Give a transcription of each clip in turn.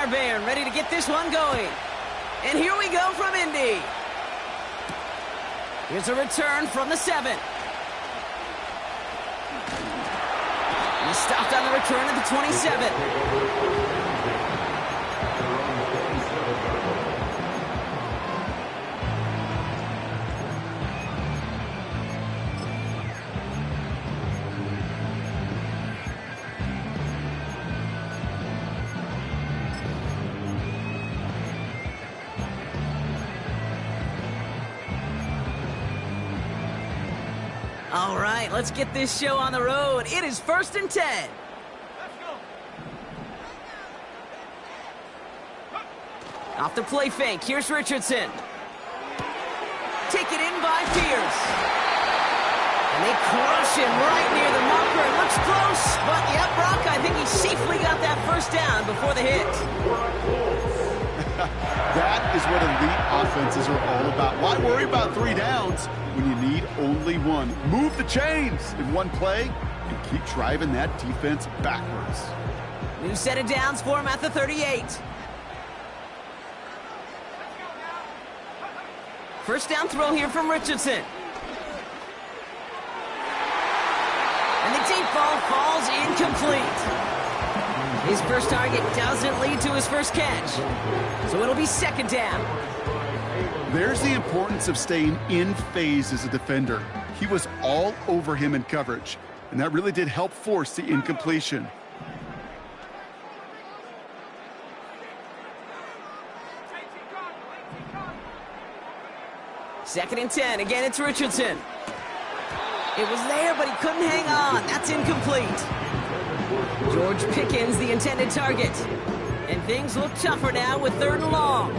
barbarian, ready to get this one going. And here we go from Indy. Here's a return from the 7. He stopped on the return at the 27. All right, let's get this show on the road. It is 1st and 10. Let's go. Off the play fake, here's Richardson. Taken in by Pierce. And they crush him right near the marker. It looks close, but yep, Brock, I think he safely got that first down before the hit. That is what elite offenses are all about. Why worry about 3 downs when you need only 1? Move the chains in one play and keep driving that defense backwards. New set of downs for him at the 38. First down throw here from Richardson. And the deep ball falls incomplete. His first target doesn't lead to his first catch. So it'll be 2nd down. There's the importance of staying in phase as a defender. He was all over him in coverage, and that really did help force the incompletion. Second and 10. Again, it's Richardson. It was there, but he couldn't hang on. That's incomplete. George Pickens, the intended target. And things look tougher now with 3rd and long.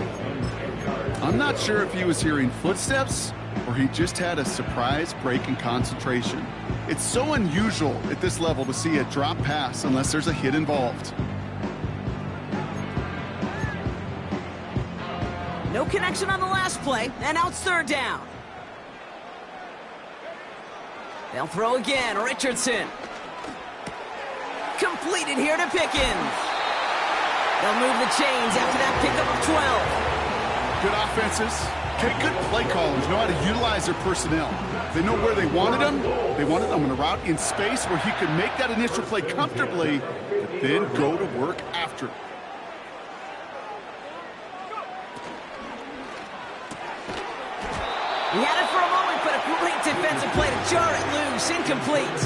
I'm not sure if he was hearing footsteps or he just had a surprise break in concentration. It's so unusual at this level to see a drop pass unless there's a hit involved. No connection on the last play, and now it's 3rd down. They'll throw again, Richardson. Completed here to Pickens. They'll move the chains after that pickup of 12. Good offenses. Okay, good play callers know how to utilize their personnel. They know where they wanted them. They wanted them on a route in space where he could make that initial play comfortably, but then go to work after it. He had it for a moment, but a great defensive play to jar it loose. Incomplete.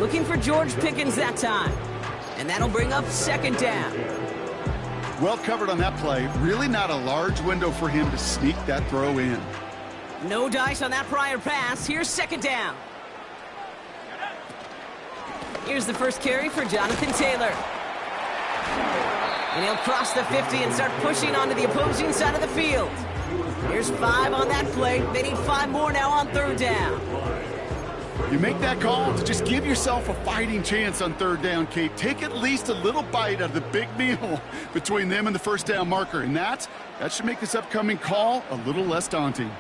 Looking for George Pickens that time. And that'll bring up 2nd down. Well covered on that play. Really not a large window for him to sneak that throw in. No dice on that prior pass. Here's 2nd down. Here's the first carry for Jonathan Taylor. And he'll cross the 50 and start pushing onto the opposing side of the field. Here's 5 on that play. They need 5 more now on 3rd down. You make that call to just give yourself a fighting chance on 3rd down, Kate. Take at least a little bite out of the big meal between them and the 1st down marker. And that should make this upcoming call a little less daunting.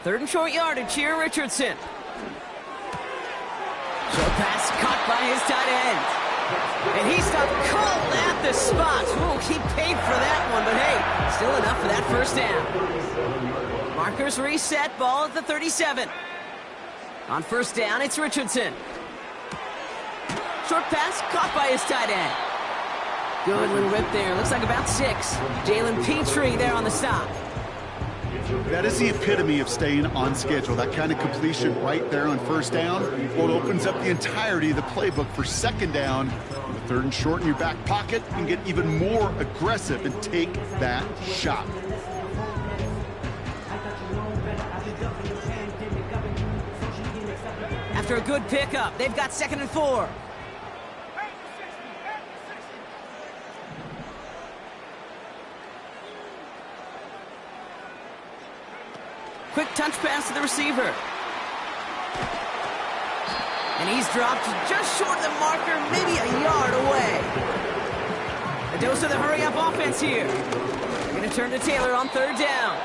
Third and short yardage here, Richardson. Short pass caught by his tight end. And he stopped cold at the spot. Ooh, he paid for that one, but hey, still enough for that 1st down. Markers reset, ball at the 37. On 1st down, it's Richardson. Short pass caught by his tight end. Good little rip there. Looks like about 6. Jalen Petrie there on the stop. That is the epitome of staying on schedule. That kind of completion right there on 1st down. Well, it opens up the entirety of the playbook for 2nd down. With 3rd and short in your back pocket, you can get even more aggressive and take that shot. After a good pickup, they've got 2nd and 4. Quick touch pass to the receiver. And he's dropped just short of the marker, maybe a yard away. A dose of the hurry-up offense here. Going to turn to Taylor on 3rd down.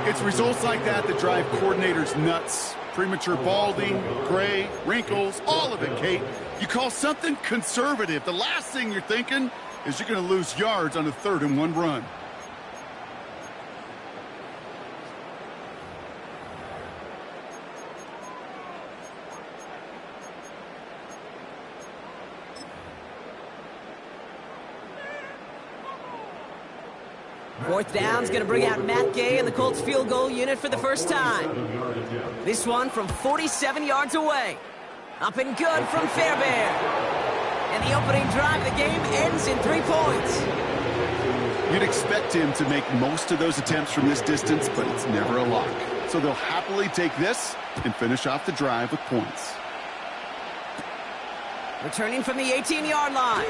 It's results like that that drive coordinators nuts. Premature balding, gray, wrinkles, all of it, Kate. You call something conservative. The last thing you're thinking is you're going to lose yards on a 3rd and 1 run. Fourth down's going to bring out Matt Gay and the Colts field goal unit for the first time. This one from 47 yards away. Up and good from Fairbairn. And the opening drive of the game ends in 3 points. You'd expect him to make most of those attempts from this distance, but it's never a lock. So they'll happily take this and finish off the drive with points. Returning from the 18-yard line.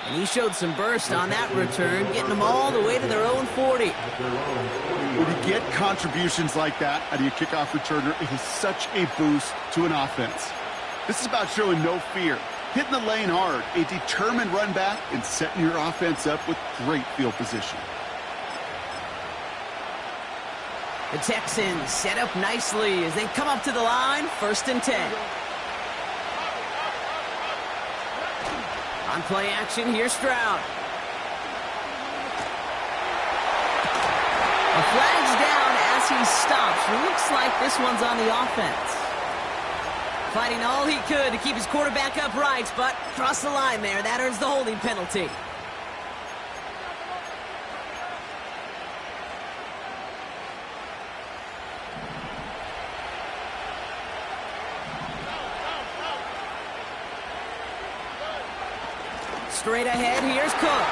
And he showed some burst on that return, getting them all the way to their own 40. When you get contributions like that out of your kickoff returner, it is such a boost to an offense. This is about showing no fear, hitting the lane hard, a determined run back, and setting your offense up with great field position. The Texans set up nicely as they come up to the line, 1st and 10. On play action, here's Stroud. A flag's down as he stops. Looks like this one's on the offense. Fighting all he could to keep his quarterback upright, but crossed the line there. That earns the holding penalty. Straight ahead, here's Cook.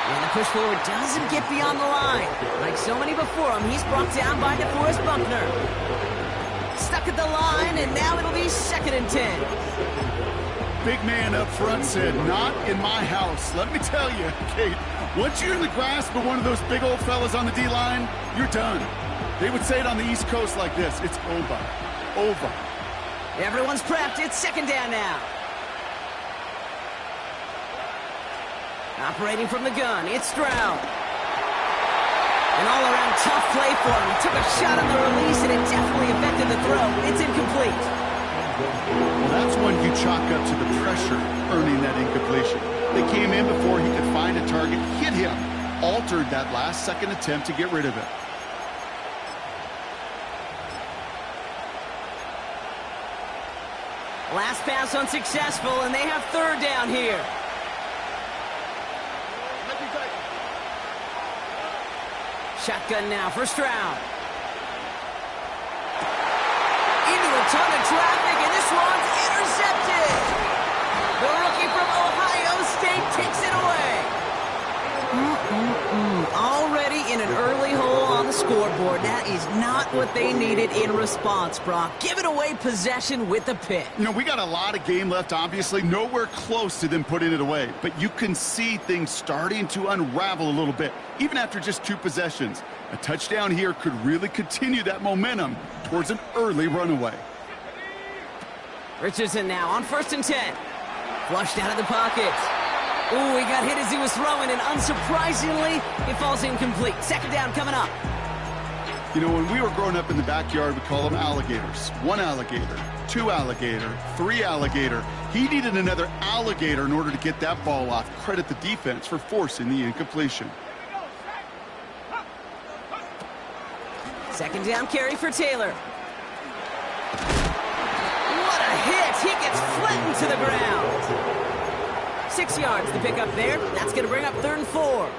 And the push forward doesn't get beyond the line. Like so many before him, he's brought down by DeForest Buckner. Stuck at the line, and now it'll be 2nd and 10. Big man up front said, "Not in my house." Let me tell you, Kate, once you're in the grasp of one of those big old fellas on the D-line, you're done. They would say it on the East Coast like this: it's over. Over. Everyone's prepped. It's 2nd down now. Operating from the gun, it's Stroud. An all-around tough play for him. He took a shot on the release, and it definitely affected the throw. It's incomplete. Well, that's one you chalk up to the pressure earning that incompletion. They came in before he could find a target, hit him, altered that last-second attempt to get rid of it. Last pass unsuccessful, and they have 3rd down here. Shotgun now for Stroud. Into a ton of traffic, and this one's intercepted. The rookie from Ohio State takes it away. Already in an early hole on the scoreboard. That is not what they needed in response, Brock. Giving away possession with the pick. You know, we got a lot of game left, obviously. Nowhere close to them putting it away. But you can see things starting to unravel a little bit, even after just 2 possessions. A touchdown here could really continue that momentum towards an early runaway. Richardson now on 1st and 10. Flushed out of the pocket. Ooh, he got hit as he was throwing, and unsurprisingly, it falls incomplete. 2nd down coming up. You know, when we were growing up in the backyard, we call them alligators. 1 alligator, 2 alligator, 3 alligator. He needed another alligator in order to get that ball off. Credit the defense for forcing the incompletion. 2nd down carry for Taylor. What a hit! He gets flattened to the ground. 6 yards to pick up there. That's going to bring up 3rd and 4.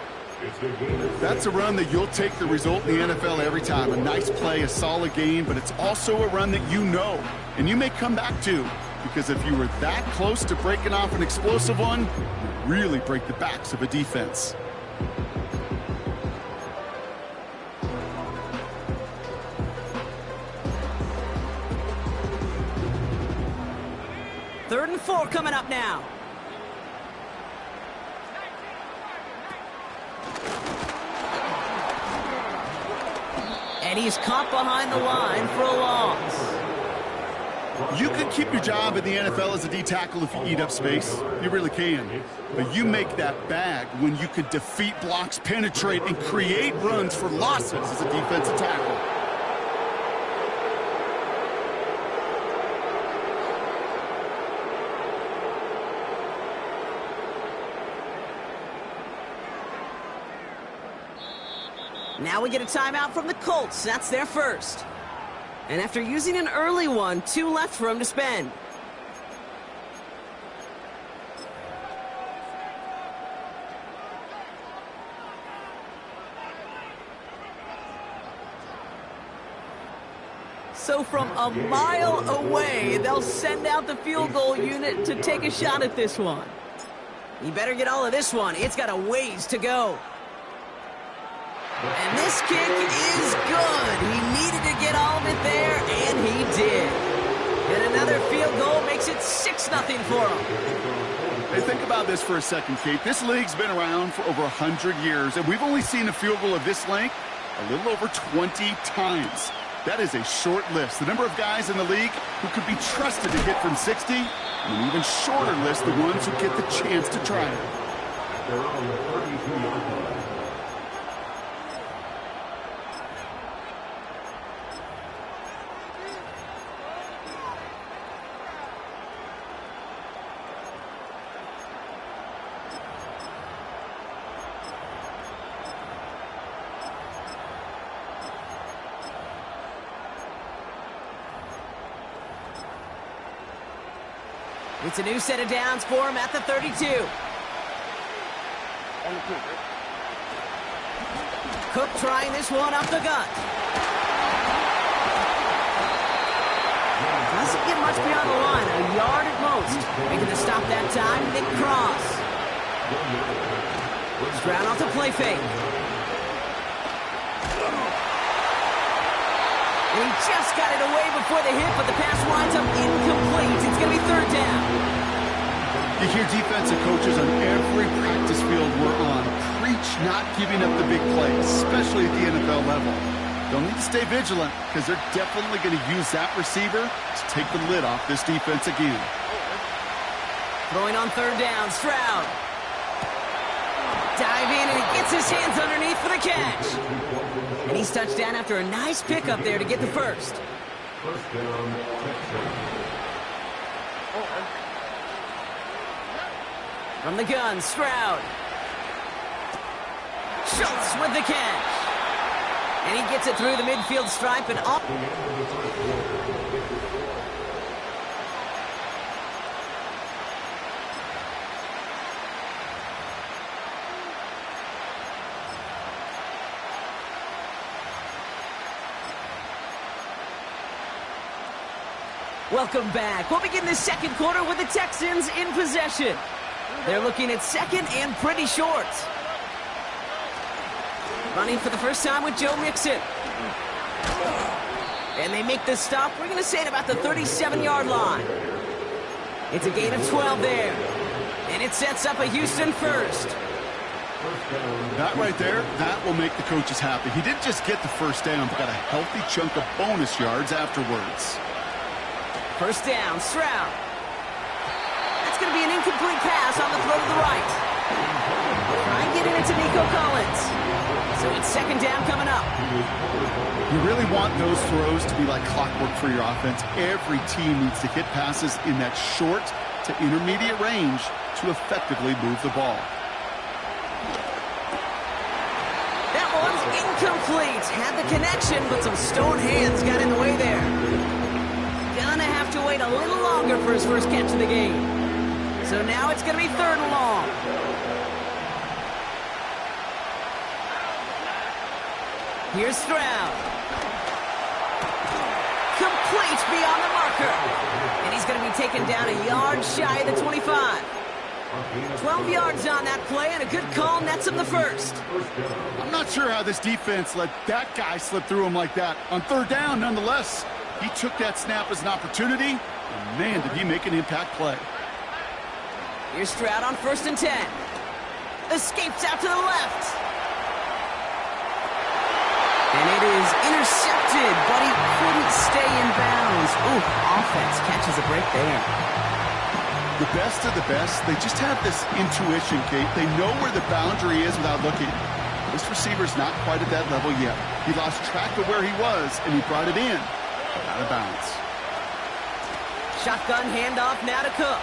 That's a run that you'll take the result in the NFL every time. A nice play, a solid game, but it's also a run that you know, and you may come back to, because if you were that close to breaking off an explosive one, you really break the backs of a defense. Third and 4 coming up now. And he's caught behind the line for a loss. You can keep your job in the NFL as a D-tackle if you eat up space. You really can. But you make that bag when you can defeat blocks, penetrate, and create runs for losses as a defensive tackle. Now we get a timeout from the Colts. That's their first. And after using an early one, 2 left for him to spend. So from a mile away, they'll send out the field goal unit to take a shot at this one. You better get all of this one. It's got a ways to go. And this kick is good. He needed to get all of it there, and he did. And another field goal makes it 6-0 for him. Hey, think about this for a second, Kate. This league's been around for over 100 years, and we've only seen a field goal of this length a little over 20 times. That is a short list. The number of guys in the league who could be trusted to hit from 60, and an even shorter list, the ones who get the chance to try it. They're on the 32-yard line. It's a new set of downs for him at the 32. Cook trying this one up the gut. Doesn't get much beyond the line, a yard at most. Making the stop that time, Nick Cross. Stroud off the play fake. And he just got it away before the hit, but the pass winds up incomplete. It's going to be 3rd down. You hear defensive coaches on every practice field we're on preach not giving up the big plays, especially at the NFL level. They'll need to stay vigilant because they're definitely going to use that receiver to take the lid off this defense again. Throwing on 3rd down, Stroud. Dive in, and he gets his hands underneath for the catch. And he's touched down after a nice pickup there to get the first. From the gun, Stroud. Schultz with the catch. And he gets it through the midfield stripe and off. Welcome back. We'll begin the second quarter with the Texans in possession. They're looking at second and pretty short. Running for the first time with Joe Mixon. And they make the stop, we're going to say at about the 37-yard line. It's a gain of 12 there. And it sets up a Houston first. That right there, that will make the coaches happy. He didn't just get the first down, but got a healthy chunk of bonus yards afterwards. First down, Stroud. That's going to be an incomplete pass on the throw to the right. Try and get it into Nico Collins. So it's 2nd down coming up. You really want those throws to be like clockwork for your offense. Every team needs to hit passes in that short to intermediate range to effectively move the ball. That one's incomplete. Had the connection, but some stone hands got in the way there. Gonna have to wait a little longer for his first catch of the game. So now it's gonna be 3rd and long. Here's Stroud. Complete beyond the marker. And he's gonna be taken down a yard shy of the 25. 12 yards on that play, and a good call nets him the first. I'm not sure how this defense let that guy slip through him like that. On 3rd down, nonetheless. He took that snap as an opportunity, and man, did he make an impact play. Here's Stroud on 1st and 10. Escapes out to the left. And it is intercepted, but he couldn't stay in bounds. Ooh, offense catches a break there. The best of the best, they just have this intuition, Kate. They know where the boundary is without looking. This receiver's not quite at that level yet. He lost track of where he was, and he brought it in. Out of bounds. Shotgun handoff now to Cook.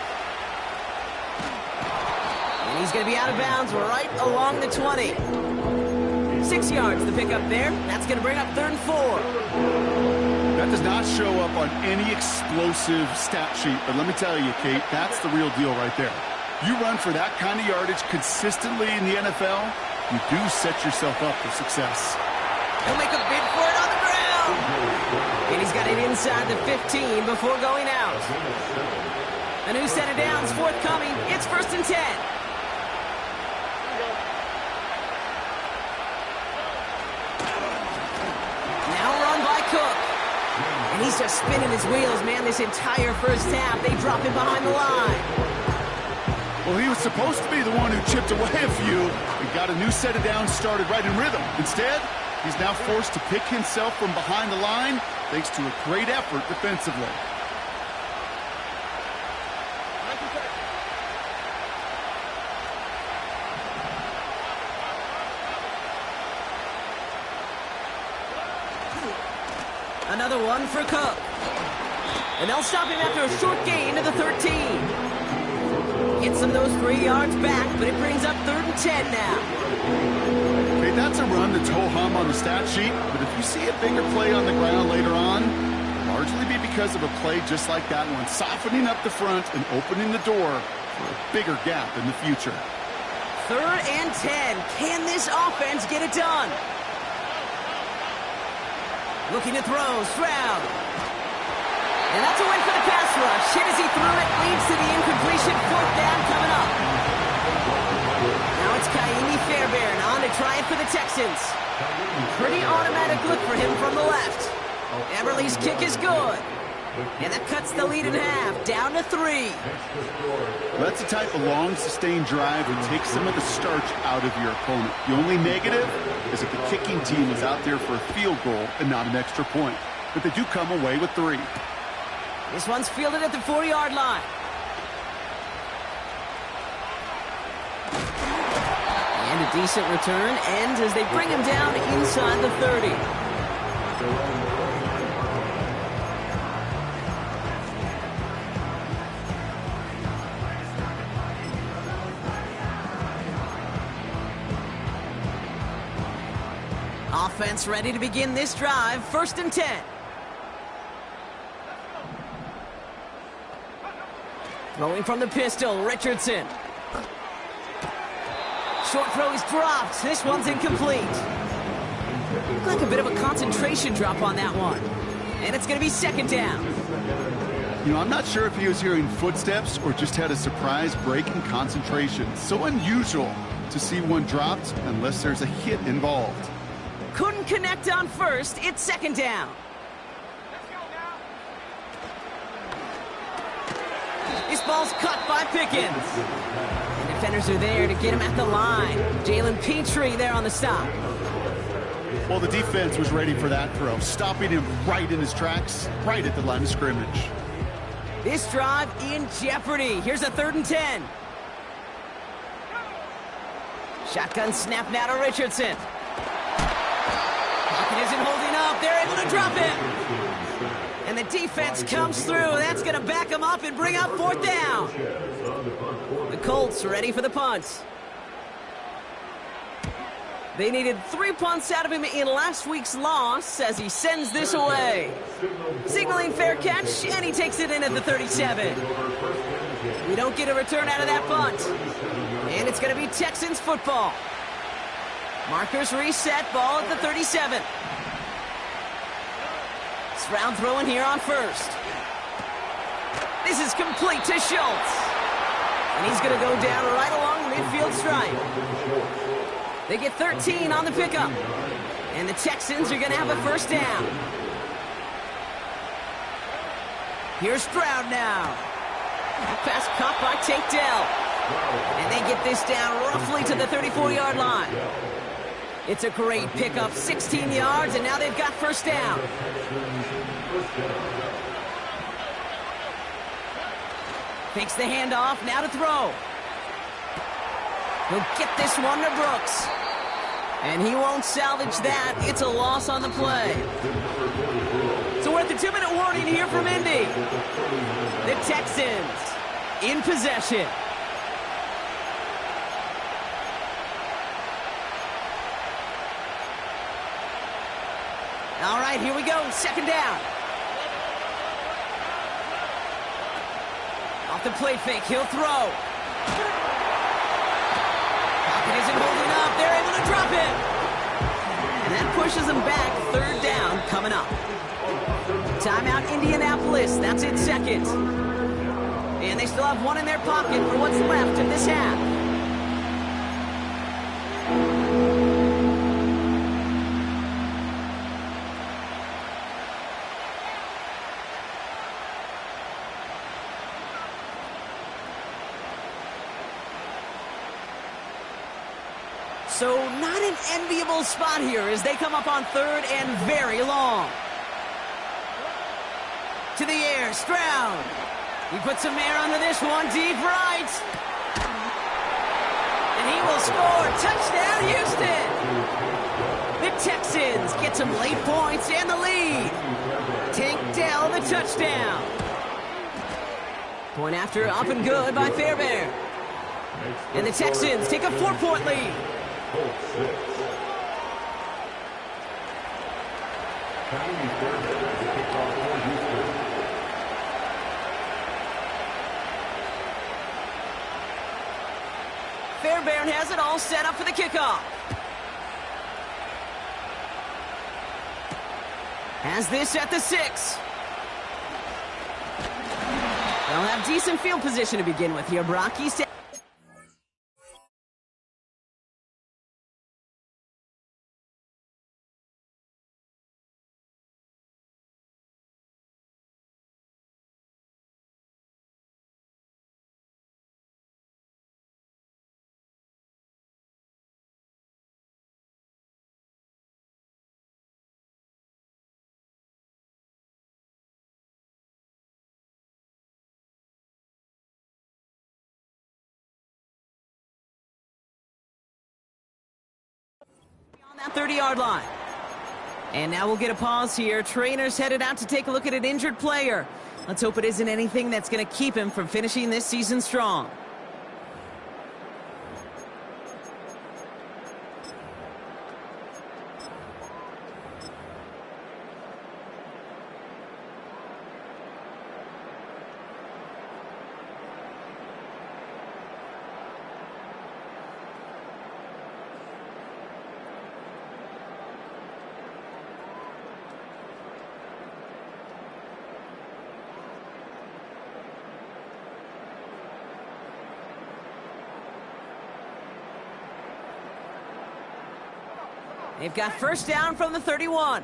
And he's going to be out of bounds right along the 20. 6 yards the pickup there. That's going to bring up 3rd and 4. That does not show up on any explosive stat sheet, but let me tell you, Kate, that's the real deal right there. You run for that kind of yardage consistently in the NFL, you do set yourself up for success. He'll make a bid for it on the ground. And he's got it inside the 15 before going out. A new set of downs forthcoming. It's 1st and 10. Now run by Cook. And he's just spinning his wheels, man, this entire first half. They drop him behind the line. Well, he was supposed to be the one who chipped away a few and got a new set of downs started right in rhythm. Instead, he's now forced to pick himself from behind the line thanks to a great effort defensively. Another one for Cook. And they'll stop him after a short gain to the 13. Gets some of those 3 yards back, but it brings up 3rd and 10 now. Okay, that's a run that's ho-hum on the stat sheet, but if you see a bigger play on the ground later on, it'll largely be because of a play just like that one, softening up the front and opening the door for a bigger gap in the future. 3rd and 10. Can this offense get it done? Looking to throw, Stroud. And that's a win for the pass rush. Hit as he threw it, leads to the incompletion. 4th down coming up. Now it's Kaimi Fairbairn on to try it for the Texans. Pretty automatic look for him from the left. Everly's kick is good. And that cuts the lead in half, down to 3. That's the type of long, sustained drive that takes some of the starch out of your opponent. The only negative is if the kicking team is out there for a field goal and not an extra point. But they do come away with 3. This one's fielded at the 4-yard line. And a decent return ends as they bring him down inside the 30. Offense ready to begin this drive. 1st and 10. Throwing from the pistol, Richardson. Short throw is dropped. This one's incomplete. Looked like a bit of a concentration drop on that one. And it's going to be 2nd down. You know, I'm not sure if he was hearing footsteps or just had a surprise break in concentration. So unusual to see one dropped unless there's a hit involved. Couldn't connect on 1st. It's 2nd down. This ball's cut by Pickens. And defenders are there to get him at the line. Jalen Petrie there on the stop. Well, the defense was ready for that throw, stopping him right in his tracks, right at the line of scrimmage. This drive in jeopardy. Here's a 3rd and 10. Shotgun snap now to Richardson. Pocket isn't holding up. They're able to drop it. And the defense comes through. That's going to back him up and bring up 4th down. The Colts ready for the punt. They needed 3 punts out of him in last week's loss as he sends this away. Signaling fair catch, and he takes it in at the 37. We don't get a return out of that punt. And it's going to be Texans football. Markers reset, ball at the 37. Stroud throwing here on 1st. This is complete to Schultz. And he's going to go down right along the midfield stripe. They get 13 on the pickup. And the Texans are going to have a 1st down. Here's Stroud now. Pass caught by Tate Dell. And they get this down roughly to the 34-yard line. It's a great pickup, 16 yards, and now they've got 1st down. Fakes the handoff, now to throw. He'll get this one to Brooks. And he won't salvage that. It's a loss on the play. So we're at the 2-minute warning here from Indy. The Texans in possession. right, here we go. Second down. Off the play fake, he'll throw. Pocket isn't holding up. They're able to drop it. And that pushes them back. Third down coming up. Timeout Indianapolis. That's it, second. And they still have one in their pocket for what's left of this half. So not an enviable spot here as they come up on third and very long. To the air, Stroud. He puts some air under this one, deep right. And he will score. Touchdown, Houston. The Texans get some late points and the lead. Tank Dell, the touchdown. Point after, up and good by Fairbairn. And the Texans take a 4-point lead. Fairbairn has it all set up for the kickoff. Has this at the 6. They'll have decent field position to begin with here, Brock. He's on that 30-yard line. And now we'll get a pause here. Trainer's headed out to take a look at an injured player. Let's hope it isn't anything that's going to keep him from finishing this season strong. They've got first down from the 31.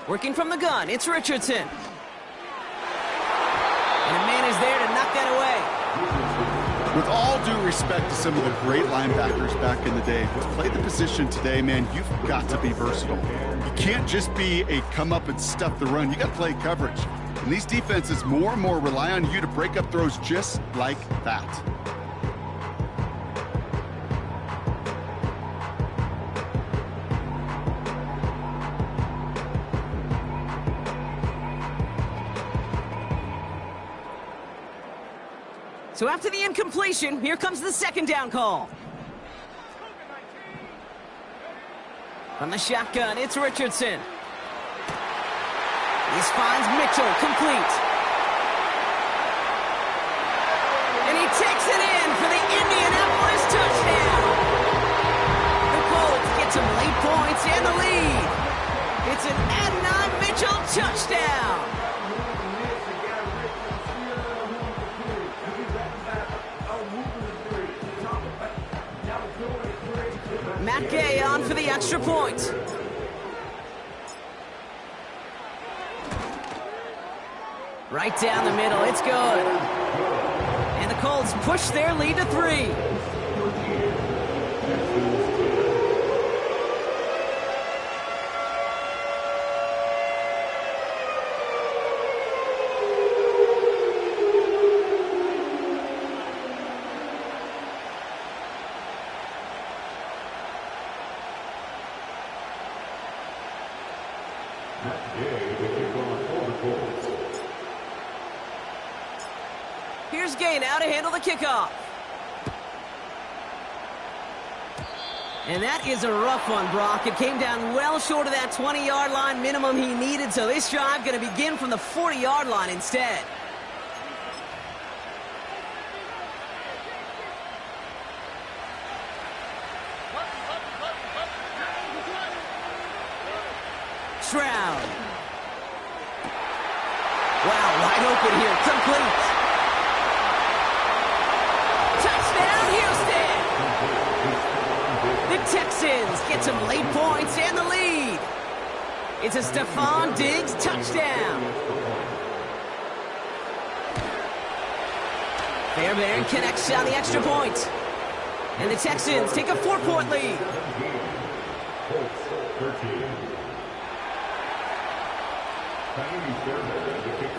Working from the gun, it's Richardson. And a man is there to knock that away. With all due respect to some of the great linebackers back in the day who's played the position today, man, you've got to be versatile. You can't just be a come up and stuff the run. You got to play coverage. And these defenses more and more rely on you to break up throws just like that. So after the incompletion, here comes the second down call. From the shotgun, it's Richardson. This finds Mitchell, complete. And he takes it in for the Indianapolis touchdown. The Colts get some late points and the lead. It's an Adonai Mitchell touchdown. Matt Gay on for the extra point. Right down the middle, it's good. And the Colts push their lead to 3. Here's Gay now to handle the kickoff. And that is a rough one, Brock. It came down well short of that 20-yard line minimum he needed, so this drive going to begin from the 40-yard line instead. Stroud. Wow, wide open here. Complete. Touchdown, Houston. The Texans get some late points and the lead. It's a Stephon Diggs touchdown. Fairbairn connects on the extra point. And the Texans take a 4-point lead.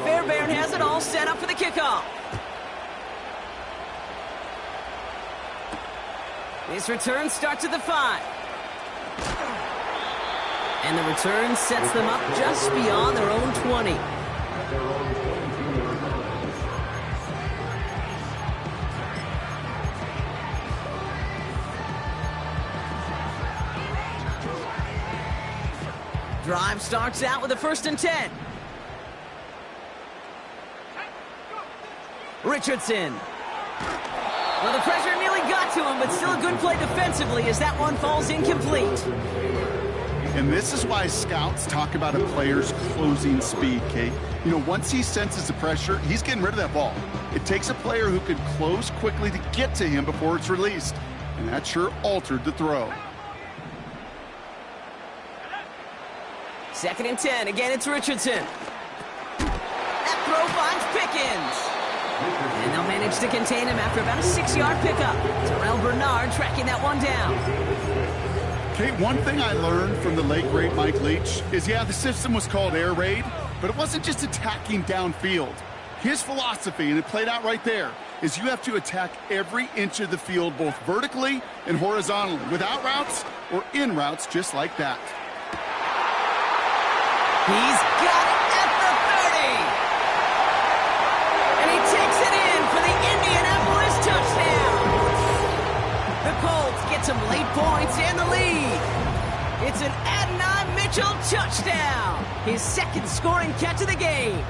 Fairbairn has it all set up for the kickoff. This return starts at the 5. And the return sets them up just beyond their own 20. Drive starts out with a 1st and 10. Richardson. Well, the pressure nearly got to him, but still a good play defensively as that one falls incomplete. And this is why scouts talk about a player's closing speed, Kate. You know, once he senses the pressure, he's getting rid of that ball. It takes a player who can close quickly to get to him before it's released. And that sure altered the throw. 2nd and 10. Again, it's Richardson. That throw finds Pickens. And they'll manage to contain him after about a 6-yard pickup. Terrell Bernard tracking that one down. Kate, one thing I learned from the late, great Mike Leach is, yeah, the system was called air raid, but it wasn't just attacking downfield. His philosophy, and it played out right there, is you have to attack every inch of the field, both vertically and horizontally, without routes or in routes just like that. He's got it at the 30. And he takes it in for the Indianapolis touchdown. The Colts get some late points and the lead. It's an Adonai Mitchell touchdown. His 2nd scoring catch of the game.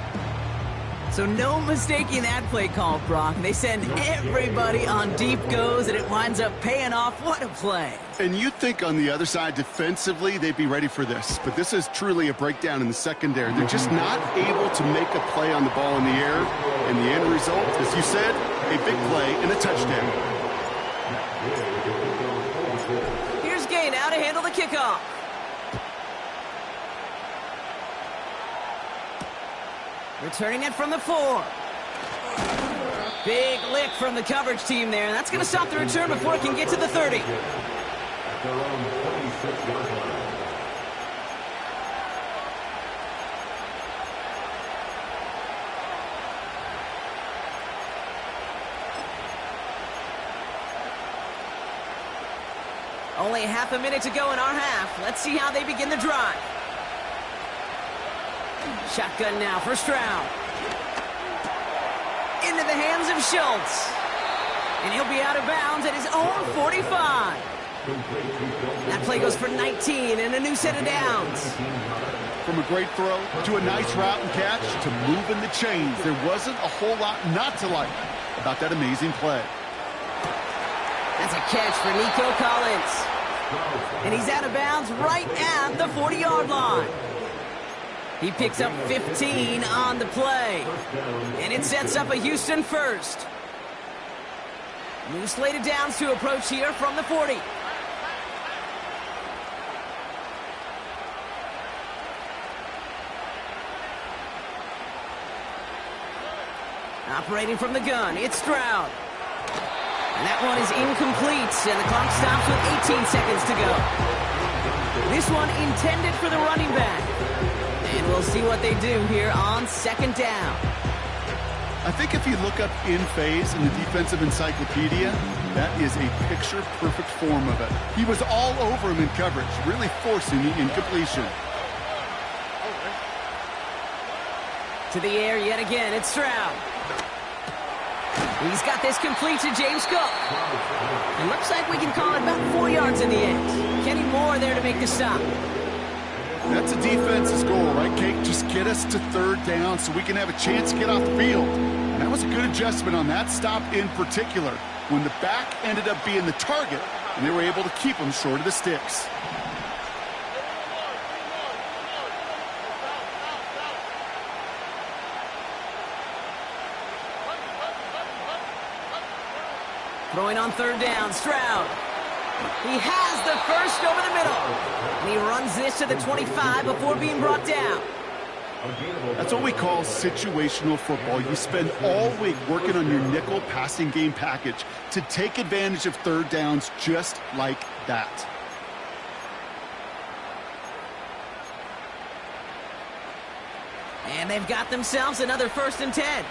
So no mistaking that play call, Brock. They send everybody on deep goes, and it winds up paying off. What a play. And you'd think on the other side, defensively, they'd be ready for this. But this is truly a breakdown in the secondary. They're just not able to make a play on the ball in the air. And the end result, as you said, a big play and a touchdown. Here's Gay now to handle the kickoff. Returning it from the 4. Big lick from the coverage team there. That's going to stop the return before it can get to the 30. Only half a minute to go in our half. Let's see how they begin the drive. Shotgun now for Stroud. Into the hands of Schultz. And he'll be out of bounds at his own 45. That play goes for 19 and a new set of downs. From a great throw to a nice route and catch to moving the chains, there wasn't a whole lot not to like about that amazing play. That's a catch for Nico Collins. And he's out of bounds right at the 40-yard line. He picks up 15 on the play. And it sets up a Houston 1st. New slate of downs to approach here from the 40. Operating from the gun, it's Stroud. And that one is incomplete, and the clock stops with 18 seconds to go. This one intended for the running back. And we'll see what they do here on 2nd down. I think if you look up in phase in the defensive encyclopedia, that is a picture-perfect form of it. He was all over him in coverage, really forcing the incompletion. To the air yet again, it's Stroud. He's got this complete to James Cook. It looks like we can call it about 4 yards in the end. Kenny Moore there to make the stop. That's a defense's goal, right, Kate? Just get us to third down so we can have a chance to get off the field. And that was a good adjustment on that stop in particular, when the back ended up being the target, and they were able to keep him short of the sticks. Throwing on third down, Stroud. He has the first over the middle. And he runs this to the 25 before being brought down. That's what we call situational football. You spend all week working on your nickel passing game package to take advantage of third downs just like that. And they've got themselves another 1st and 10.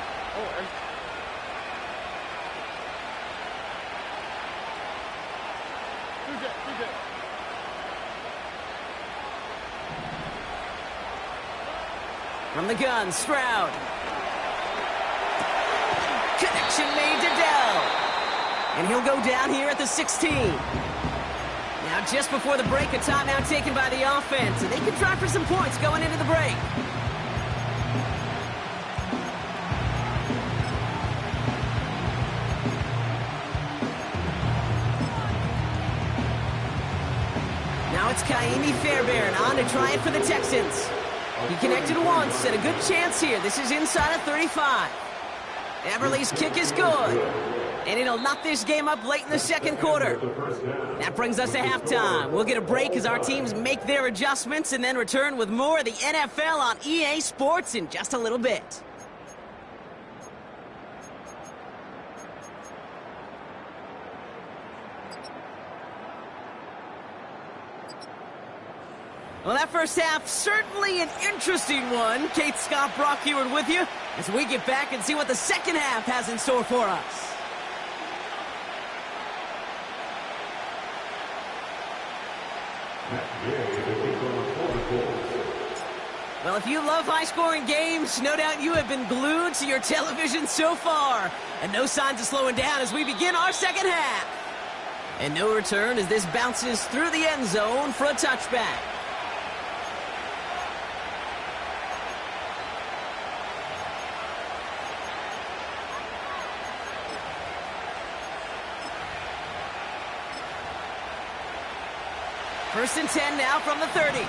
From the gun, Stroud. Connection made to Dell. And he'll go down here at the 16. Now just before the break, a timeout taken by the offense. And they can try for some points going into the break. Now it's Kaimi Fairbairn on to try it for the Texans. He connected once, and a good chance here. This is inside of 35. Everly's kick is good. And it'll knock this game up late in the second quarter. That brings us to halftime. We'll get a break as our teams make their adjustments and then return with more of the NFL on EA Sports in just a little bit. Well, that first half, certainly an interesting one. Kate Scott Brock-Heward with you as we get back and see what the second half has in store for us. Well, if you love high-scoring games, no doubt you have been glued to your television so far. And no signs of slowing down as we begin our second half. And no return as this bounces through the end zone for a touchback. First and 10 now from the 30.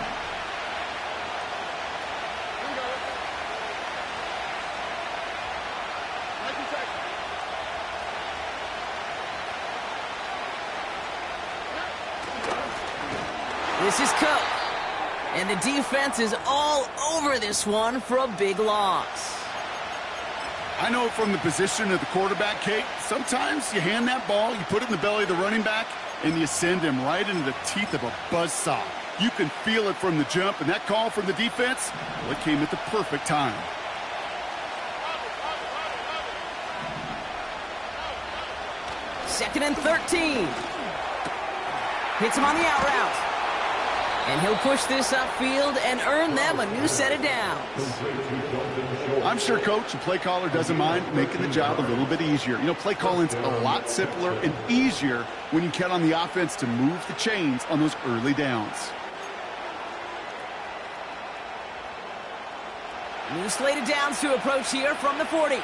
This is Cook. And the defense is all over this one for a big loss. I know from the position of the quarterback, Kate, sometimes you hand that ball, you put it in the belly of the running back, and you send him right into the teeth of a buzzsaw. You can feel it from the jump, and that call from the defense, well, it came at the perfect time. Second and 13. Hits him on the out route. And he'll push this upfield and earn them a new set of downs. I'm sure Coach, the play caller, doesn't mind making the job a little bit easier. You know, play calling's a lot simpler and easier when you count on the offense to move the chains on those early downs. New slate of downs to approach here from the 40.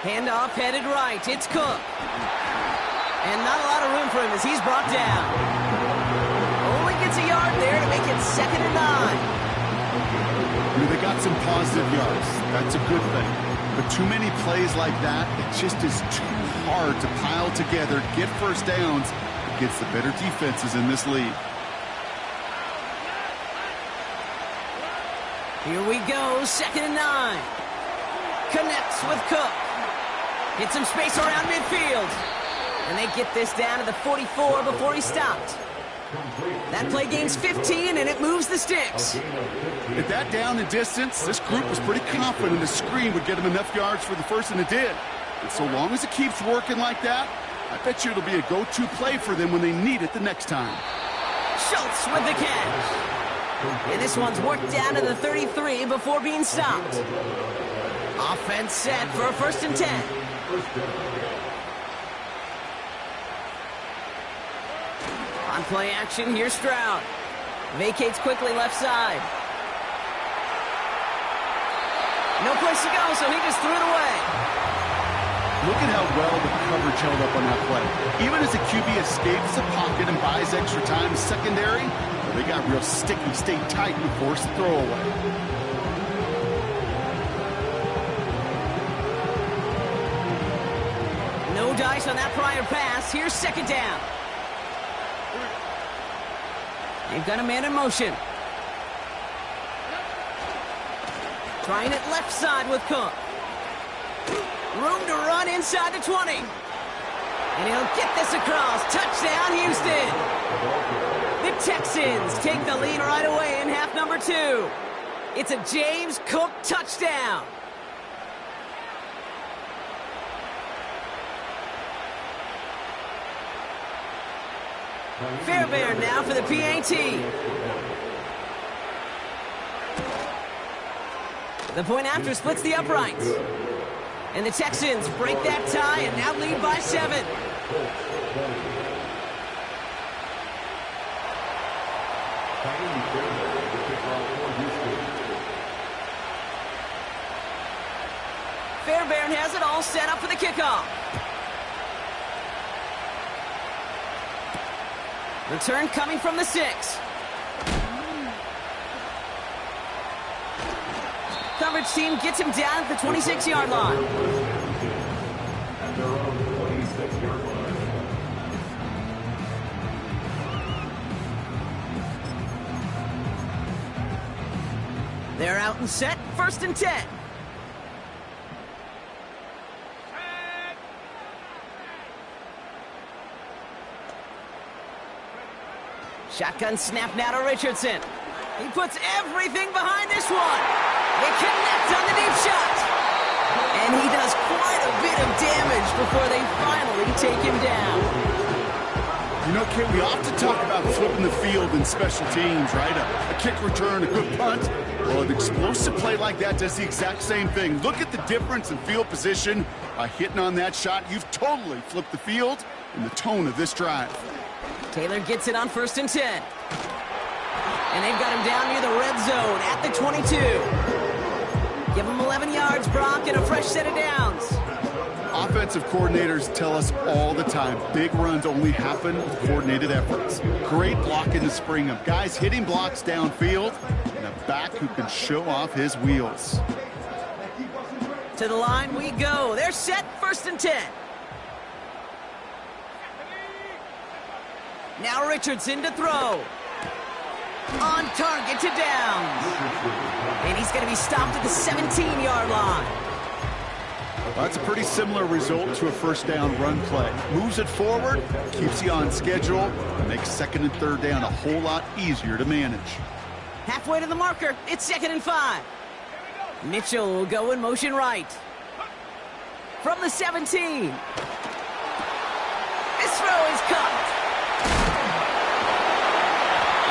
Handoff headed right. It's Cook. And not a lot of room for him as he's brought down. Only gets a yard there to make it 2nd and 9. I mean, they got some positive yards. That's a good thing. But too many plays like that, it just is too hard to pile together, get first downs against the better defenses in this league. Here we go, 2nd and 9. Connects with Cook. Hits some space around midfield. And they get this down to the 44 before he stopped. That play gains 15, and it moves the sticks. At that down and distance, this group was pretty confident the screen would get them enough yards for the first, and it did. And so long as it keeps working like that, I bet you it'll be a go-to play for them when they need it the next time. Schultz with the catch. And this one's worked down to the 33 before being stopped. Offense set for a 1st and 10. On play action, here's Stroud. Vacates quickly left side. No place to go, so he just threw it away. Look at how well the coverage held up on that play. Even as the QB escapes the pocket and buys extra time in secondary, they got real sticky, stayed tight, and forced the throwaway. No dice on that prior pass. Here's 2nd down. They've got a man in motion. Trying it left side with Cook. Room to run inside the 20. And he'll get this across. Touchdown, Houston. The Texans take the lead right away in half number 2. It's a James Cook touchdown. Fairbairn now for the PAT. The point after splits the uprights. And the Texans break that tie and now lead by 7. Fairbairn has it all set up for the kickoff. Return coming from the 6. Coverage team gets him down at the 26-yard line. They're out and set, 1st and 10. Shotgun snap now to Richardson. He puts everything behind this one. They connect on the deep shot. And he does quite a bit of damage before they finally take him down. You know, Kate, we often talk about flipping the field in special teams, right? A kick return, a good punt. Well, an explosive play like that does the exact same thing. Look at the difference in field position. By hitting on that shot, you've totally flipped the field and the tone of this drive. Taylor gets it on 1st and 10. And they've got him down near the red zone at the 22. Give him 11 yards, Brock, and a fresh set of downs. Offensive coordinators tell us all the time, big runs only happen with coordinated efforts. Great block in the spring of guys hitting blocks downfield and a back who can show off his wheels. To the line we go. They're set, 1st and 10. Now Richardson to throw. On target to Downs. And he's going to be stopped at the 17-yard line. Well, that's a pretty similar result to a 1st down run play. Moves it forward, keeps you on schedule, and makes 2nd and 3rd down a whole lot easier to manage. Halfway to the marker, it's 2nd and 5. Mitchell will go in motion right. From the 17. This throw is caught.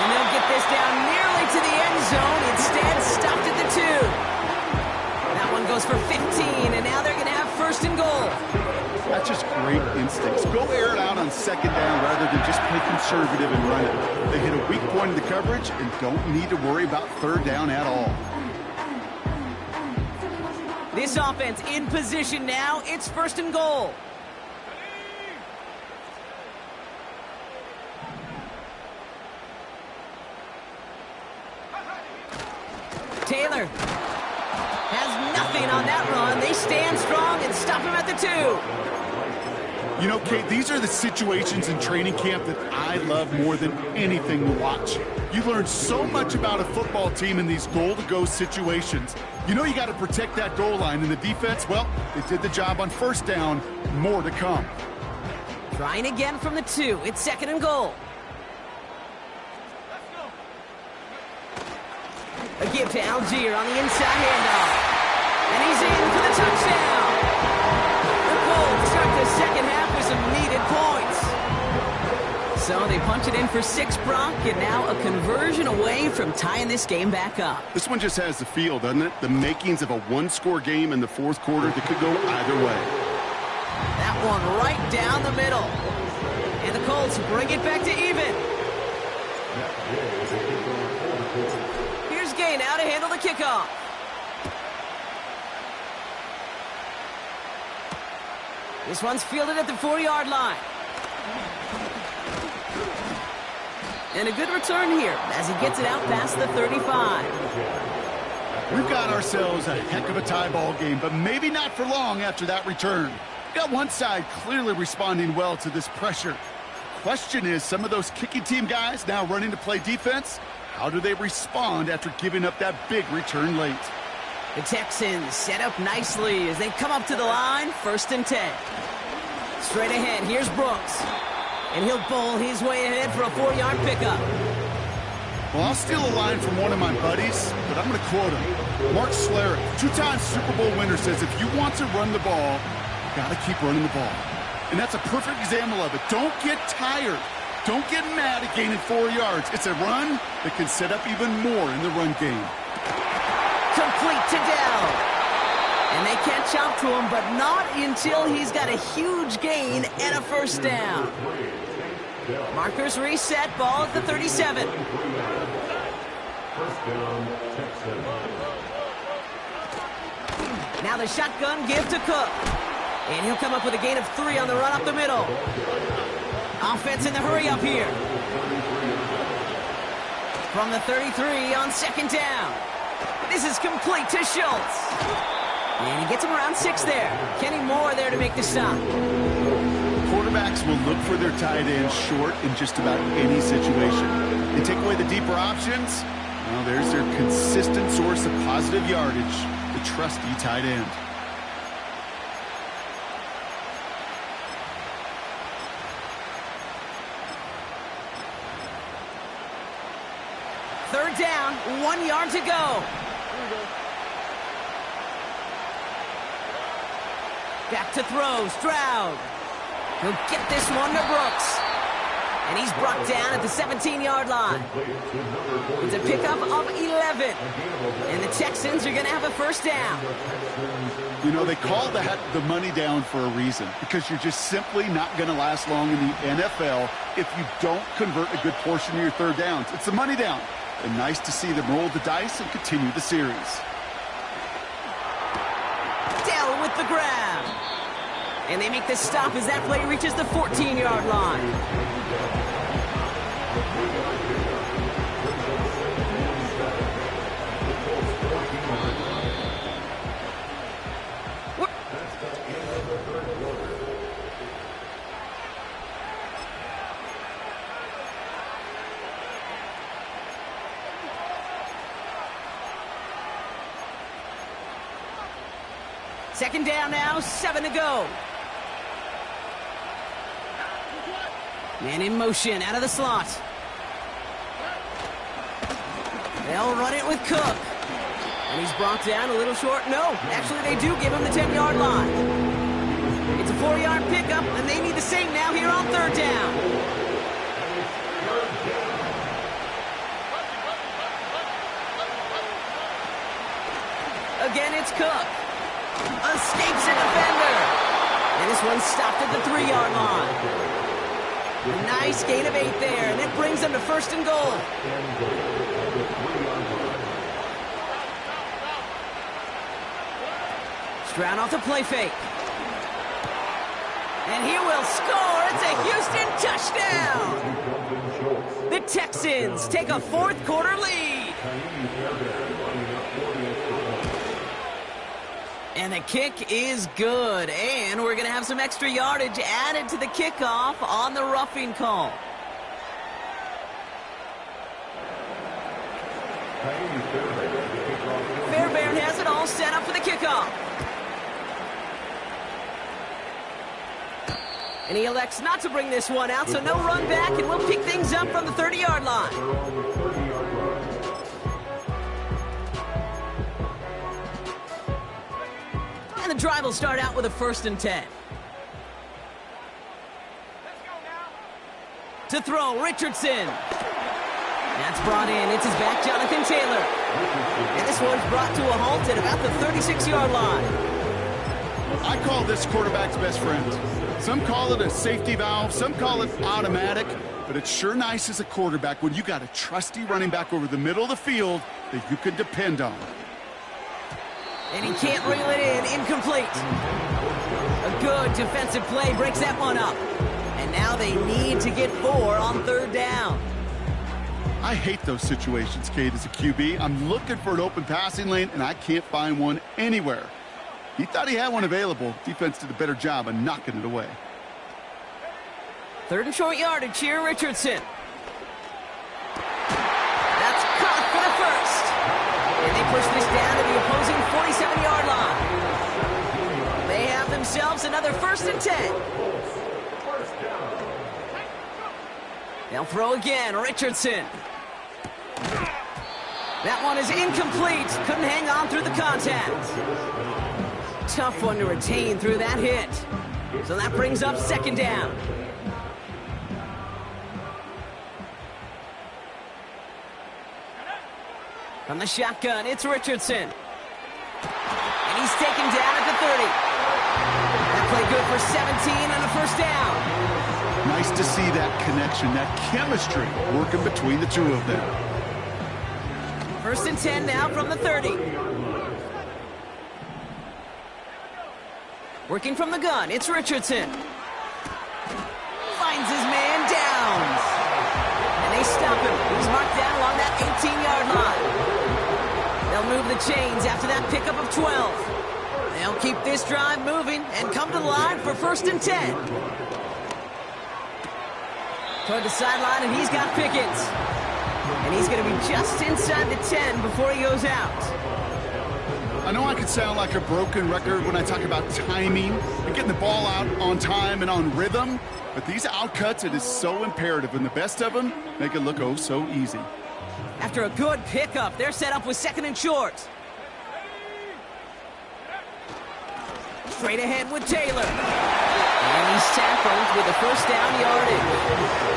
And they'll get this down nearly to the end zone. Instead, stopped at the 2. That one goes for 15, and now they're going to have 1st and goal. That's just great instincts. Go air it out on 2nd down rather than just play conservative and run it. They hit a weak point in the coverage and don't need to worry about 3rd down at all. This offense in position now. It's 1st and goal. Taylor has nothing on that run. They stand strong and stop him at the 2. You know, Kate, these are the situations in training camp that I love more than anything to watch. You learn so much about a football team in these goal-to-go situations. You know you got to protect that goal line, and the defense, well, they did the job on 1st down. More to come. Trying again from the 2. It's 2nd and goal. A give to Algier on the inside handoff. And he's in for the touchdown. The Colts start the 2nd half with some needed points. So they punch it in for 6, Brock, and now a conversion away from tying this game back up. This one just has the feel, doesn't it? The makings of a one-score game in the fourth quarter that could go either way. That one right down the middle. And the Colts bring it back to even. Here's Gay now to handle the kickoff. This one's fielded at the 4-yard line. And a good return here as he gets it out past the 35. We've got ourselves a heck of a tie ball game, but maybe not for long after that return. Got one side clearly responding well to this pressure. Question is, some of those kicking team guys now running to play defense, how do they respond after giving up that big return late? The Texans set up nicely as they come up to the line, 1st and 10. Straight ahead, here's Brooks. And he'll bowl his way ahead for a 4-yard pickup. Well, I'll steal a line from one of my buddies, but I'm going to quote him. Mark Schlereth, 2-time Super Bowl winner, says if you want to run the ball, you got to keep running the ball. And that's a perfect example of it. Don't get tired. Don't get mad at gaining 4 yards. It's a run that can set up even more in the run game. Complete to Dell. And they can't chop to him, but not until he's got a huge gain and a 1st down. Markers reset, ball at the 37. Now the shotgun give to Cook. And he'll come up with a gain of 3 on the run up the middle. Offense in the hurry up here. From the 33 on 2nd down. This is complete to Schultz. And he gets him around 6 there. Kenny Moore there to make the stop. Quarterbacks will look for their tight end short in just about any situation. They take away the deeper options. Well, there's their consistent source of positive yardage, the trusty tight end. Third down, 1 yard to go. Back to throw, Stroud. He'll get this one to Brooks. And he's brought down at the 17-yard line. It's a pickup of 11. And the Texans are going to have a 1st down. You know, they call that the money down for a reason, because you're just simply not going to last long in the NFL if you don't convert a good portion of your 3rd downs. It's the money down. And nice to see them roll the dice and continue the series. Dell with the grab. And they make the stop as that play reaches the 14-yard line. Second down now, 7 to go. Man in motion, out of the slot. They'll run it with Cook. And he's brought down a little short. No, actually they do give him the 10-yard line. It's a 4-yard pickup, and they need the same now here on 3rd down. Again, it's Cook. Escapes a defender. And this one's stopped at the 3-yard line. Nice gain of 8 there, and it brings them to 1st and goal. Stroud off the play fake. And he will score. It's a Houston touchdown. The Texans take a 4th quarter lead. And the kick is good. And we're going to have some extra yardage added to the kickoff on the roughing call. Fairbairn has it all set up for the kickoff. And he elects not to bring this one out, so no run back, and we'll pick things up from the 30-yard line. And the drive will start out with a 1st and 10. To throw, Richardson. That's brought in. It's his back, Jonathan Taylor. And this one's brought to a halt at about the 36-yard line. I call this quarterback's best friend. Some call it a safety valve, some call it automatic, but it's sure nice as a quarterback when you got a trusty running back over the middle of the field that you can depend on. And he can't reel it in. Incomplete. A good defensive play breaks that one up. And now they need to get 4 on 3rd down. I hate those situations, Kate, as a QB. I'm looking for an open passing lane, and I can't find one anywhere. He thought he had one available. Defense did a better job of knocking it away. 3rd and short yardage here, Richardson. That's caught for the first. And they push this down to the opposing 47-yard line. They have themselves another 1st and 10. They'll throw again, Richardson. That one is incomplete. Couldn't hang on through the contact. Tough one to retain through that hit. So that brings up 2nd down. From the shotgun, it's Richardson. And he's taken down at the 30. That play good for 17 on a 1st down. Nice to see that connection, that chemistry working between the two of them. 1st and 10 now from the 30. Working from the gun, it's Richardson. Finds his man, Downs. And they stop him. He's marked down along that 18-yard line. They'll move the chains after that pickup of 12. They'll keep this drive moving and come to the line for 1st and 10. Toward the sideline, and he's got Pickens. And he's going to be just inside the 10 before he goes out. I know I could sound like a broken record when I talk about timing and getting the ball out on time and on rhythm, but these outcuts, it is so imperative, and the best of them make it look oh so easy. After a good pickup, they're set up with 2nd and short. Straight ahead with Taylor. And he's tackled with a 1st down yardage.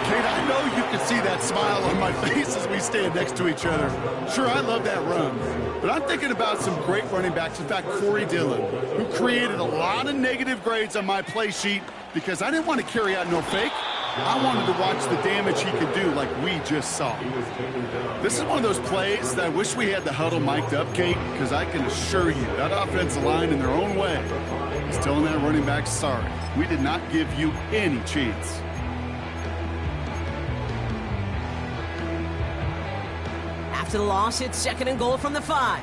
Kate, I know you can see that smile on my face as we stand next to each other. Sure, I love that run, but I'm thinking about some great running backs. In fact, Corey Dillon, who created a lot of negative grades on my play sheet because I didn't want to carry out no fake. I wanted to watch the damage he could do like we just saw. This is one of those plays that I wish we had the huddle mic'd up, Kate, because I can assure you that offensive line in their own way is telling that running back, sorry, we did not give you any chance. After the loss, it's 2nd and goal from the 5.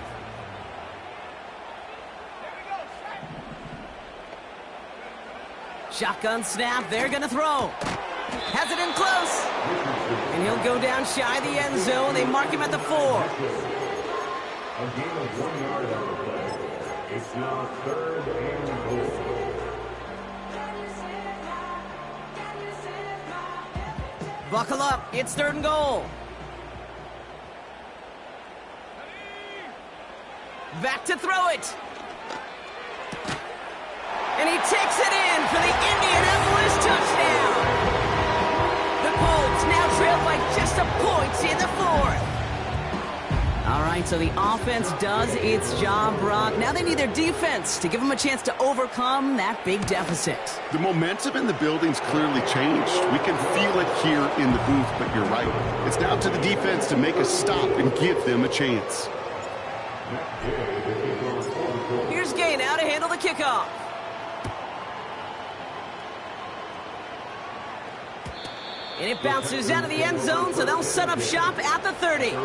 Shotgun snap, they're going to throw. Has it in close. And he'll go down shy of the end zone. They mark him at the 4. A game of 1 yard on the play. It's now 3rd and goal. Buckle up, it's 3rd and goal. Back to throw it. And he takes it in for the Indianapolis touchdown. The Colts now trail by just a point in the 4th. All right, so the offense does its job, Brock. Now they need their defense to give them a chance to overcome that big deficit. The momentum in the building's clearly changed. We can feel it here in the booth, but you're right. It's now to the defense to make a stop and give them a chance. Here's Gay now to handle the kickoff. And it bounces out of the end zone, so they'll set up shop at the 30.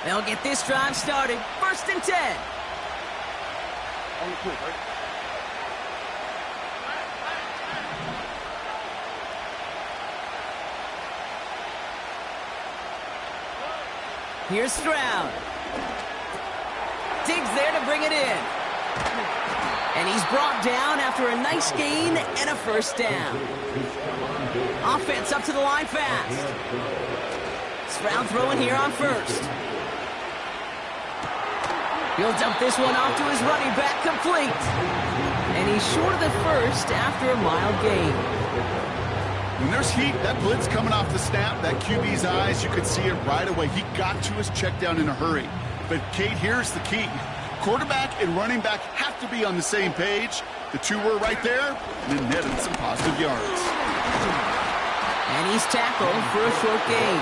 They'll get this drive started. 1st and 10. Here's Stroud. Diggs there to bring it in. And he's brought down after a nice gain and a first down. Offense up to the line fast. Stroud throwing here on first. He'll dump this one off to his running back, complete. And he's short of the first after a mild gain. When there's heat, that blitz coming off the snap, that QB's eyes, you could see it right away. He got to his check down in a hurry. But, Kate, here's the key. Quarterback and running back have to be on the same page. The two were right there, and it netted some positive yards. And he's tackled for a short gain.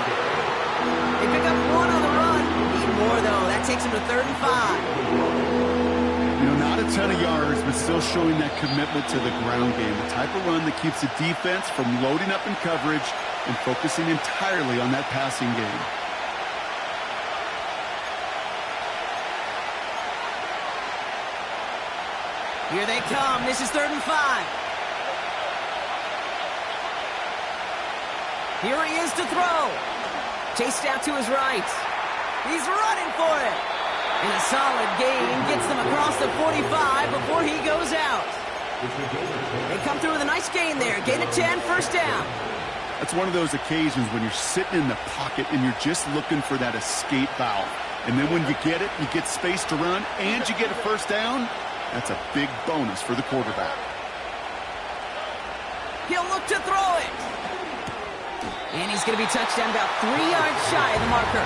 They pick up one on the run. Need more, though. That takes him to 3rd and 5. You know, not a ton of yards, but still showing that commitment to the ground game. The type of run that keeps the defense from loading up in coverage and focusing entirely on that passing game. Here they come. This is 3rd and 5. Here he is to throw. Chased out to his right. He's running for it. And a solid gain gets them across the 45 before he goes out. They come through with a nice gain there. Gain of 10, first down. That's one of those occasions when you're sitting in the pocket and you're just looking for that escape valve. And then when you get it, you get space to run, and you get a first down. That's a big bonus for the quarterback. He'll look to throw it. And he's going to be touched down about 3 yards shy of the marker.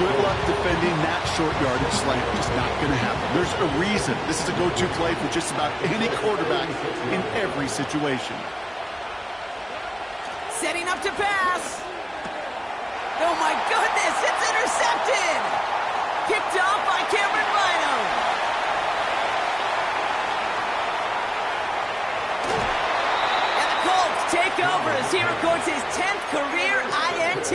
Good luck defending that short yardage slant. Just not going to happen. There's a reason. This is a go-to play for just about any quarterback in every situation. Setting up to pass. Oh, my goodness. It's intercepted. Picked off by Cameron Bynum. Take over as he records his 10th career INT.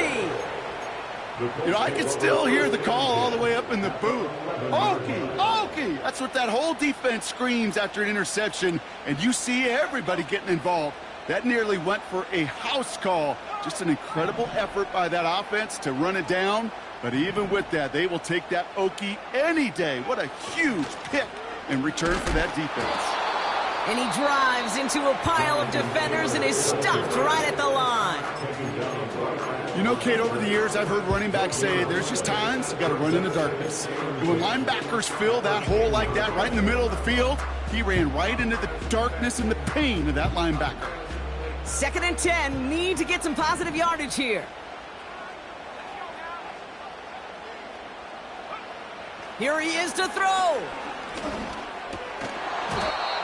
You know, I can still hear the call all the way up in the booth. Okie, Okie! That's what that whole defense screams after an interception, and you see everybody getting involved. That nearly went for a house call. Just an incredible effort by that offense to run it down, but even with that, they will take that Okie any day. What a huge pick in return for that defense. And he drives into a pile of defenders and is stopped right at the line. You know, Kate, over the years, I've heard running backs say there's just times you got to run in the darkness. And when linebackers fill that hole like that right in the middle of the field, he ran right into the darkness and the pain of that linebacker. 2nd and 10, need to get some positive yardage here. Here he is to throw.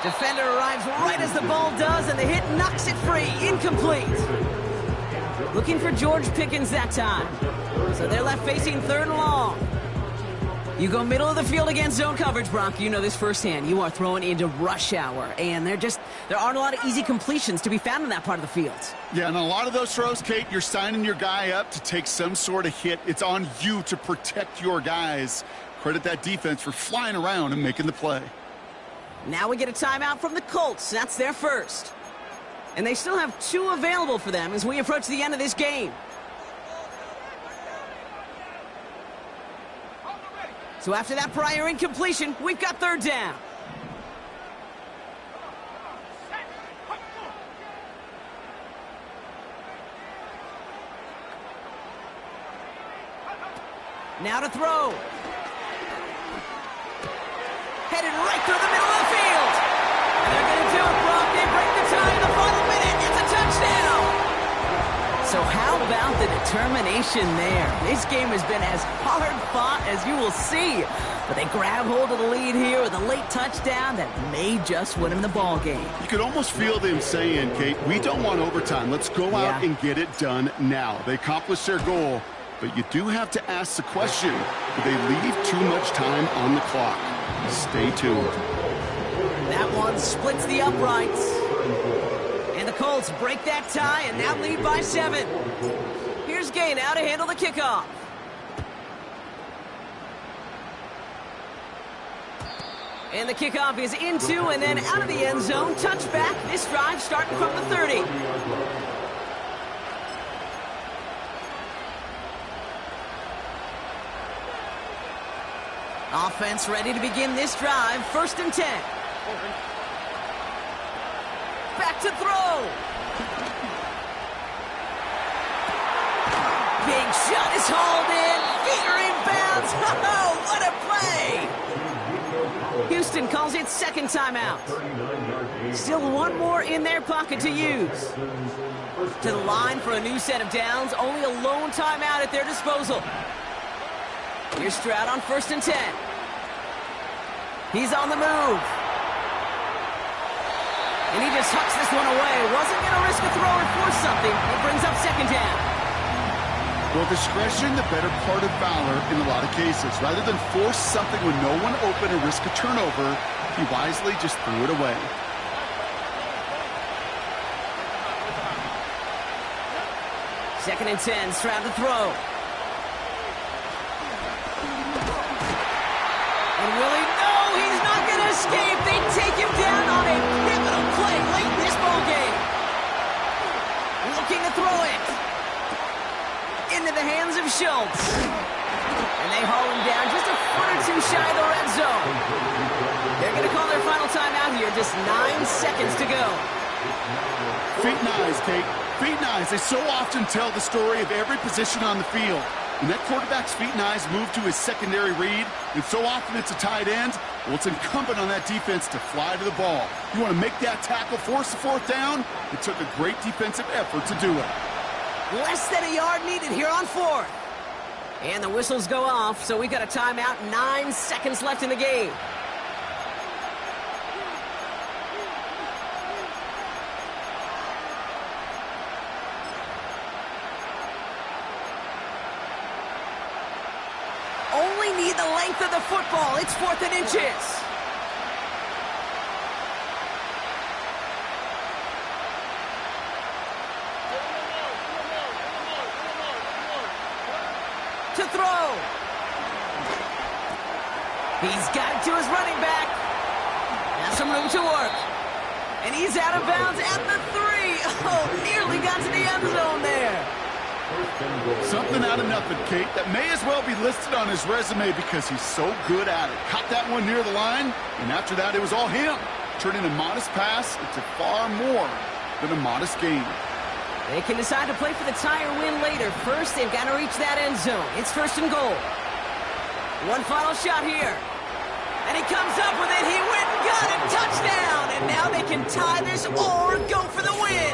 Defender arrives right as the ball does, and the hit knocks it free. Incomplete. Looking for George Pickens that time. So they're left facing 3rd and long. You go middle of the field against zone coverage, Bronk. You know this firsthand. You are throwing into rush hour, and there aren't a lot of easy completions to be found in that part of the field. Yeah, and a lot of those throws, Kate, you're signing your guy up to take some sort of hit. It's on you to protect your guys. Credit that defense for flying around and making the play. Now we get a timeout from the Colts. That's their first. And they still have 2 available for them as we approach the end of this game. So after that prior incompletion, we've got 3rd down. Now to throw. Headed right through the middle of the field. And they're going to do it, Brock. They break the tie in the final minute. It's a touchdown. So how about the determination there? This game has been as hard fought as you will see. But they grab hold of the lead here with a late touchdown that may just win them the ball game. You could almost feel them saying, Kate, we don't want overtime. Let's go out and get it done now. They accomplished their goal, but you do have to ask the question, do they leave too much time on the clock? Stay tuned. That one splits the uprights. And the Colts break that tie and now lead by 7. Here's Gay now to handle the kickoff. And the kickoff is into and then out of the end zone. Touchback. This drive starting from the 30. Offense ready to begin this drive. 1st and 10. Back to throw. Big shot is hauled in. Feet are in bounds. Oh, what a play. Houston calls it 2nd timeout. Still one more in their pocket to use. To the line for a new set of downs. Only a lone timeout at their disposal. Here's Stroud on 1st and 10. He's on the move. And he just hucks this one away. Wasn't going to risk a throw or force something. It brings up 2nd down. Well, discretion, the better part of valor in a lot of cases. Rather than force something when no one open and risk a turnover, he wisely just threw it away. Second and 10, Stroud to throw. And will he? No, he's not going to escape. They take him down on a pivotal play late in this ball game. Looking to throw it. Into the hands of Schultz. And they haul him down just a foot or two shy of the red zone. They're going to call their final timeout here. Just 9 seconds to go. Feet and eyes, Kate. Feet and eyes. They so often tell the story of every position on the field. When that quarterback's feet and eyes move to his secondary read, and so often it's a tight end, well, it's incumbent on that defense to fly to the ball. You want to make that tackle, force the 4th down? It took a great defensive effort to do it. Less than a yard needed here on 4th. And the whistles go off, so we got a timeout. 9 seconds left in the game. Only need the length of the football. It's 4th and inches. To throw. He's got it to his running back. Has some room to work. And he's out of bounds at the 3. Oh, nearly got to the end zone there. Something out of nothing, Kate. That may as well be listed on his resume because he's so good at it. Caught that one near the line, and after that, it was all him. Turning a modest pass into far more than a modest game. They can decide to play for the tie or win later. First, they've got to reach that end zone. It's 1st and goal. One final shot here. And he comes up with it. He went and got it. Touchdown. And now they can tie this or go for the win.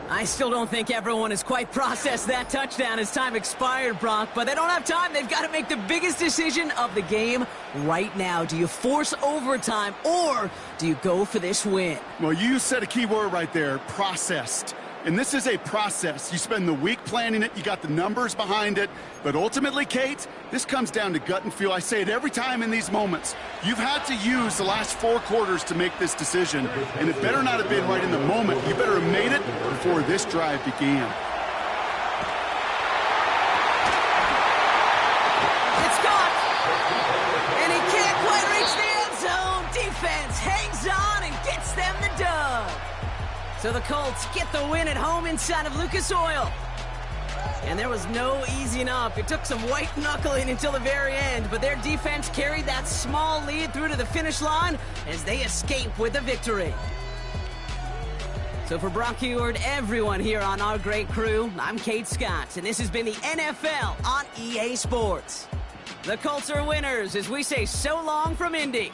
I still don't think everyone has quite processed that touchdown as time expired, Brock. But they don't have time. They've got to make the biggest decision of the game right now. Do you force overtime or do you go for this win? Well, you said a key word right there, processed. And this is a process. You spend the week planning it, you got the numbers behind it, but ultimately, Kate, this comes down to gut and feel. I say it every time in these moments. You've had to use the last 4 quarters to make this decision, and it better not have been right in the moment. You better have made it before this drive began. It's caught, and he can't quite reach the end zone. Defense hangs on and gets them the dub. So the Colts get the win at home inside of Lucas Oil. And there was no easing up. It took some white knuckling until the very end, but their defense carried that small lead through to the finish line as they escape with a victory. So for Brock Heward, everyone here on our great crew, I'm Kate Scott, and this has been the NFL on EA Sports. The Colts are winners as we say so long from Indy.